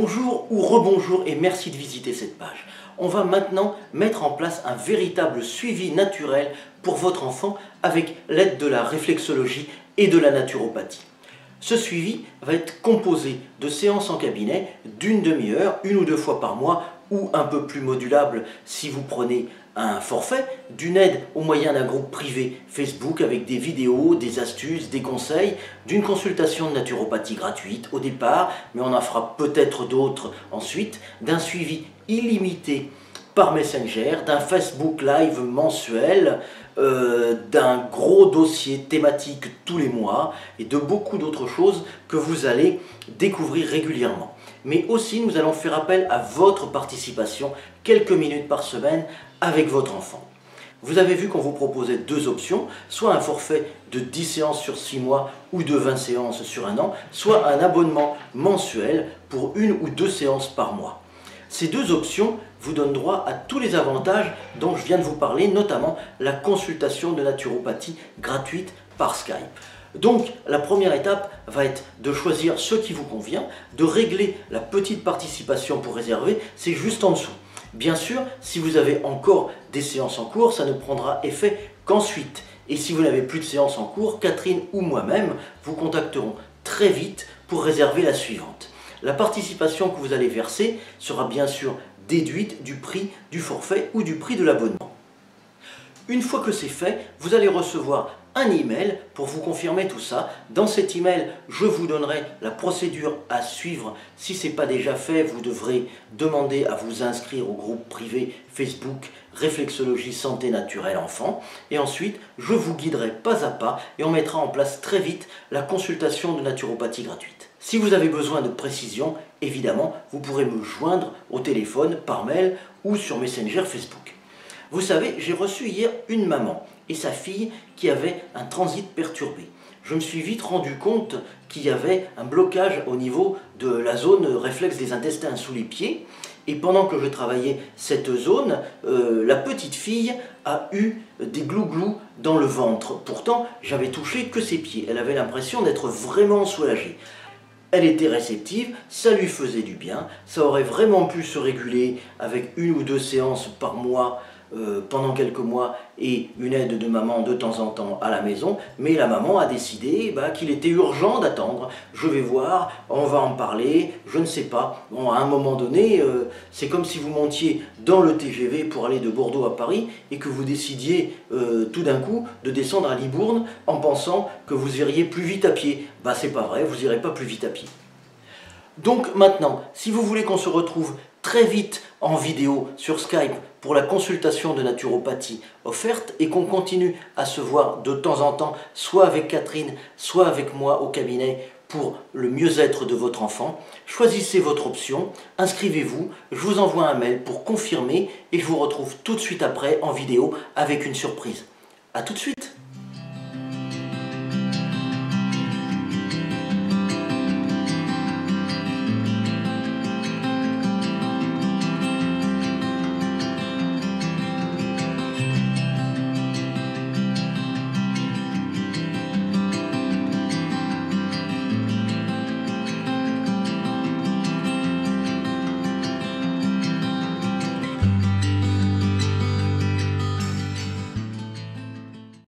Bonjour ou rebonjour et merci de visiter cette page. On va maintenant mettre en place un véritable suivi naturel pour votre enfant avec l'aide de la réflexologie et de la naturopathie. Ce suivi va être composé de séances en cabinet d'une demi-heure, une ou deux fois par mois, ou un peu plus modulable si vous prenez un forfait, d'une aide au moyen d'un groupe privé Facebook avec des vidéos, des astuces, des conseils, d'une consultation de naturopathie gratuite au départ, mais on en fera peut-être d'autres ensuite, d'un suivi illimité par Messenger, d'un Facebook Live mensuel, d'un gros dossier thématique tous les mois et de beaucoup d'autres choses que vous allez découvrir régulièrement. Mais aussi nous allons faire appel à votre participation quelques minutes par semaine avec votre enfant. Vous avez vu qu'on vous proposait deux options, soit un forfait de 10 séances sur 6 mois ou de 20 séances sur un an, soit un abonnement mensuel pour une ou deux séances par mois. Ces deux options vous donnent droit à tous les avantages dont je viens de vous parler, notamment la consultation de naturopathie gratuite par Skype. Donc la première étape va être de choisir ce qui vous convient, de régler la petite participation pour réserver, c'est juste en dessous. Bien sûr, si vous avez encore des séances en cours, ça ne prendra effet qu'ensuite. Et si vous n'avez plus de séances en cours, Catherine ou moi-même vous contacterons très vite pour réserver la suivante. La participation que vous allez verser sera bien sûr déduite du prix du forfait ou du prix de l'abonnement. Une fois que c'est fait, vous allez recevoir un email pour vous confirmer tout ça. Dans cet email, je vous donnerai la procédure à suivre. Si ce n'est pas déjà fait, vous devrez demander à vous inscrire au groupe privé Facebook Réflexologie Santé Naturelle Enfant. Et ensuite, je vous guiderai pas à pas et on mettra en place très vite la consultation de naturopathie gratuite. Si vous avez besoin de précision, évidemment, vous pourrez me joindre au téléphone, par mail ou sur Messenger Facebook. Vous savez, j'ai reçu hier une maman et sa fille qui avaient un transit perturbé. Je me suis vite rendu compte qu'il y avait un blocage au niveau de la zone réflexe des intestins sous les pieds. Et pendant que je travaillais cette zone, la petite fille a eu des glouglous dans le ventre. Pourtant, j'avais touché que ses pieds. Elle avait l'impression d'être vraiment soulagée. Elle était réceptive, ça lui faisait du bien, ça aurait vraiment pu se réguler avec une ou deux séances par mois pendant quelques mois et une aide de maman de temps en temps à la maison, mais la maman a décidé qu'il était urgent d'attendre. Je vais voir, on va en parler, je ne sais pas. Bon, à un moment donné, c'est comme si vous montiez dans le TGV pour aller de Bordeaux à Paris et que vous décidiez tout d'un coup de descendre à Libourne en pensant que vous iriez plus vite à pied. C'est pas vrai, vous n'irez pas plus vite à pied. Donc maintenant, si vous voulez qu'on se retrouve très vite en vidéo sur Skype pour la consultation de naturopathie offerte et qu'on continue à se voir de temps en temps, soit avec Catherine, soit avec moi au cabinet pour le mieux-être de votre enfant, choisissez votre option, inscrivez-vous, je vous envoie un mail pour confirmer et je vous retrouve tout de suite après en vidéo avec une surprise. A tout de suite!